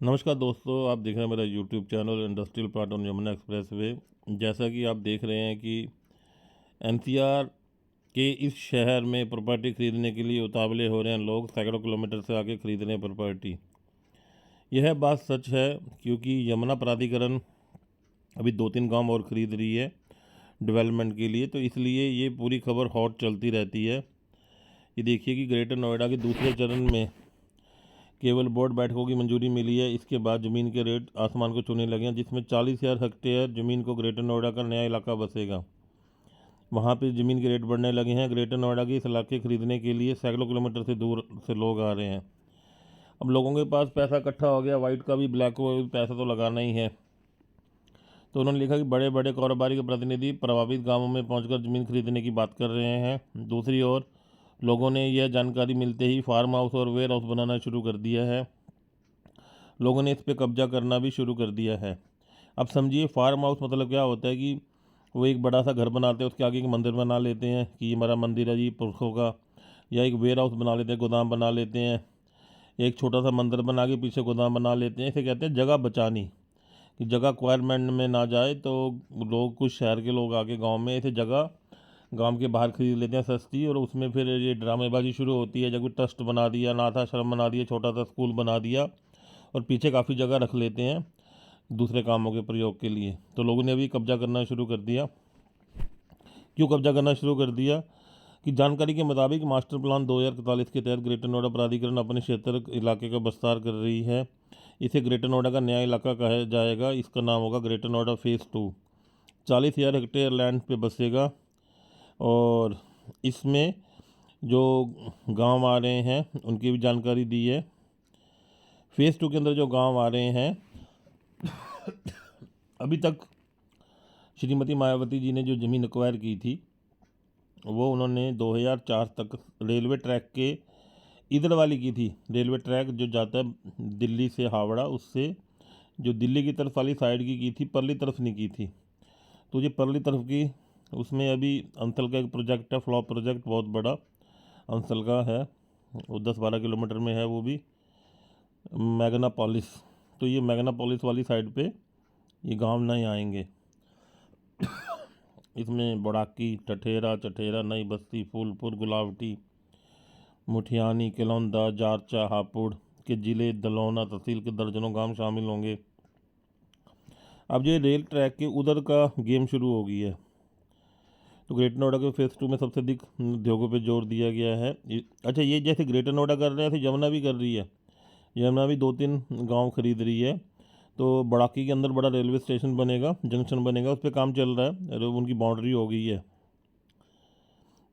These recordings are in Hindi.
नमस्कार दोस्तों, आप देख रहे हैं मेरा YouTube channel industrial plot on Yamuna express way. जैसा कि आप देख रहे हैं कि एनसीआर के इस शहर में प्रॉपर्टी खरीदने के लिए उतावले हो रहे हैं लोग, सैकड़ों किलोमीटर से आके खरीद रहे हैं प्रॉपर्टी। यह बात सच है क्योंकि यमुना प्राधिकरण अभी 2-3 गांव और ख़रीद रही है डेवलपमेंट के लिए, तो इसलिए ये पूरी खबर हॉट चलती रहती है। ये देखिए कि ग्रेटर नोएडा के दूसरे चरण में केवल बोर्ड बैठकों की मंजूरी मिली है। इसके बाद ज़मीन के रेट आसमान को छूने लगे हैं, जिसमें 40,000 हेक्टेयर ज़मीन को ग्रेटर नोएडा का नया इलाका बसेगा। वहाँ पे ज़मीन के रेट बढ़ने लगे हैं। ग्रेटर नोएडा के इस इलाके खरीदने के लिए सैकड़ों किलोमीटर से दूर से लोग आ रहे हैं। अब लोगों के पास पैसा इकट्ठा हो गया, वाइट का भी ब्लैक को भी पैसा तो लगाना ही है। तो उन्होंने लिखा कि बड़े बड़े कारोबारी के प्रतिनिधि प्रभावित गाँवों में पहुँचकर ज़मीन खरीदने की बात कर रहे हैं। दूसरी ओर लोगों ने यह जानकारी मिलते ही फार्म हाउस और वेयर हाउस बनाना शुरू कर दिया है। लोगों ने इस पर कब्जा करना भी शुरू कर दिया है। अब समझिए, फार्म हाउस मतलब क्या होता है कि वो एक बड़ा सा घर बनाते हैं, उसके आगे एक मंदिर बना लेते हैं कि ये हमारा मंदिर है जी पुरखों का, या एक वेयर हाउस बना लेते हैं, गोदाम बना लेते हैं, एक छोटा सा मंदिर बना के पीछे गोदाम बना लेते हैं। इसे कहते हैं जगह बचानी, कि जगह क्वायरमेंट में ना जाए तो लोग, कुछ शहर के लोग आके गाँव में ऐसे जगह गांव के बाहर खरीद लेते हैं सस्ती, और उसमें फिर ये ड्रामेबाजी शुरू होती है। जब कोई ट्रस्ट बना दिया, अनाथ आश्रम बना दिया, छोटा सा स्कूल बना दिया, और पीछे काफ़ी जगह रख लेते हैं दूसरे कामों के प्रयोग के लिए। तो लोगों ने अभी कब्जा करना शुरू कर दिया। क्यों कब्जा करना शुरू कर दिया? कि जानकारी के मुताबिक मास्टर प्लान 2041 के तहत ग्रेटर नोएडा प्राधिकरण अपने क्षेत्र इलाके का विस्तार कर रही है। इसे ग्रेटर नोएडा का नया इलाका कहा जाएगा। इसका नाम होगा greater Noida phase 2। 40,000 hectare land पे बसेगा, और इसमें जो गांव आ रहे हैं उनकी भी जानकारी दी है। फेज़ 2 के अंदर जो गांव आ रहे हैं, अभी तक श्रीमती मायावती जी ने जो ज़मीन एक्वायर की थी वो उन्होंने 2004 तक रेलवे ट्रैक के इधर वाली की थी। रेलवे ट्रैक जो जाता है दिल्ली से हावड़ा, उससे जो दिल्ली की तरफ वाली साइड की थी, परली तरफ नहीं की थी। तो ये परली तरफ की, उसमें अभी अंसल का एक प्रोजेक्ट है, फ्लॉप प्रोजेक्ट बहुत बड़ा अंसल का है, वो 10-12 किलोमीटर में है, वो भी मैग्नापोलिस। तो ये मैग्नापोलिस वाली साइड पे ये गांव नहीं आएंगे। इसमें बड़ाकी, टठेरा, चठेरा, नई बस्ती, फूलपुर, गुलावटी, मुठियानी, किलौंदा, जारचा, हापुड़ के ज़िले दलौना तहसील के दर्जनों गांव शामिल होंगे। अब ये रेल ट्रैक के उधर का गेम शुरू हो गई है। तो ग्रेटर नोएडा के फेज़ 2 में सबसे अधिक उद्योगों पे जोर दिया गया है। अच्छा, ये जैसे ग्रेटर नोएडा कर रहे हैं ऐसे यमुना भी कर रही है। यमुना भी 2-3 गांव खरीद रही है। तो बड़ाकी के अंदर बड़ा रेलवे स्टेशन बनेगा, जंक्शन बनेगा, उस पर काम चल रहा है, और उनकी बाउंड्री हो गई है।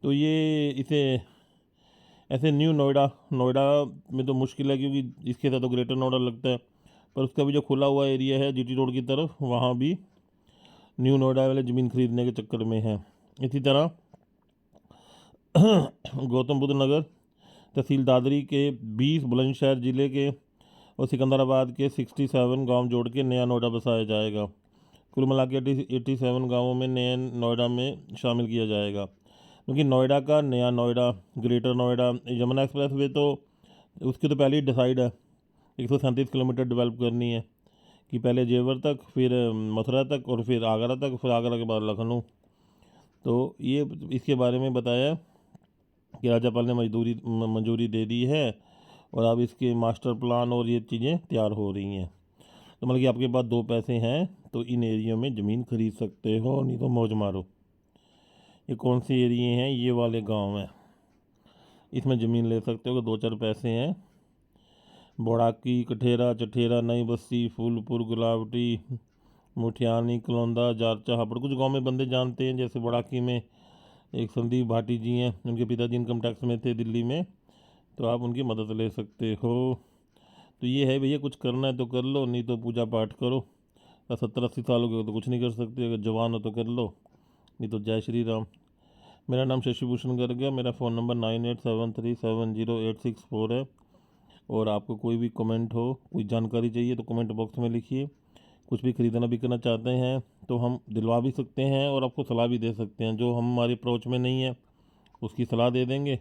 तो ये इसे ऐसे न्यू नोएडा, नोएडा में तो मुश्किल है क्योंकि इसके साथ तो ग्रेटर नोएडा लगता है, पर उसका भी जो खुला हुआ एरिया है जीटी रोड की तरफ, वहाँ भी न्यू नोएडा वाले ज़मीन खरीदने के चक्कर में है। इसी तरह गौतम बुद्ध नगर तहसील दादरी के 20, बुलंदशहर ज़िले के और सिकंदराबाद के 67 गांव जोड़ के नया नोएडा बसाया जाएगा। कुल मिला के 87 गाँवों में नए नोएडा में शामिल किया जाएगा। क्योंकि नोएडा का नया Noida, greater Noida, Yamuna express way तो उसकी तो पहले ही डिसाइड है, 137 किलोमीटर डेवलप करनी है, कि पहले जेवर तक, फिर मथुरा तक, और फिर आगरा तक, फिर आगरा के बाद लखनऊ। तो ये इसके बारे में बताया कि राज्यपाल ने मंजूरी दे दी है, और अब इसके मास्टर प्लान और ये चीज़ें तैयार हो रही हैं। तो मतलब कि आपके पास दो पैसे हैं तो इन एरिया में ज़मीन खरीद सकते हो, नहीं तो मौज मारो। ये कौन से एरिए हैं? ये वाले गांव हैं, इसमें ज़मीन ले सकते हो, 2-4 पैसे हैं। बोड़ाकी, कठेरा, चठेरा, नई बस्ती, फूलपुर, गुलावटी, मुठियानी, कलौंदा, जारचा, हापड़। कुछ गांव में बंदे जानते हैं, जैसे बोड़ाकी में एक संदीप भाटी जी हैं, उनके पिताजी इनकम टैक्स में थे दिल्ली में, तो आप उनकी मदद ले सकते हो। तो ये है भैया, कुछ करना है तो कर लो, नहीं तो पूजा पाठ करो। 70-80 साल हो गए तो कुछ नहीं कर सकते, अगर जवान हो तो कर लो, नहीं तो जय श्री राम। मेरा नाम शशिभूषण गर्ग है। मेरा फ़ोन नंबर 98737086 है। और आपको कोई भी कमेंट हो, कोई जानकारी चाहिए तो कमेंट बॉक्स में लिखिए। कुछ भी ख़रीदना बिकना चाहते हैं तो हम दिलवा भी सकते हैं, और आपको सलाह भी दे सकते हैं। जो हम हमारी अप्रोच में नहीं है उसकी सलाह दे देंगे,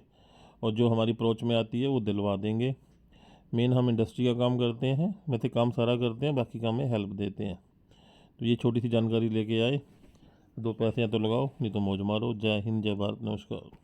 और जो हमारी अप्रोच में आती है वो दिलवा देंगे। मेन हम इंडस्ट्री का काम करते हैं, वैसे काम सारा करते हैं, बाकी काम में हेल्प देते हैं। तो ये छोटी सी जानकारी लेके आए, 2 पैसे या तो लगाओ नहीं तो मौज मारो। जय हिंद, जय भारत, नमस्कार।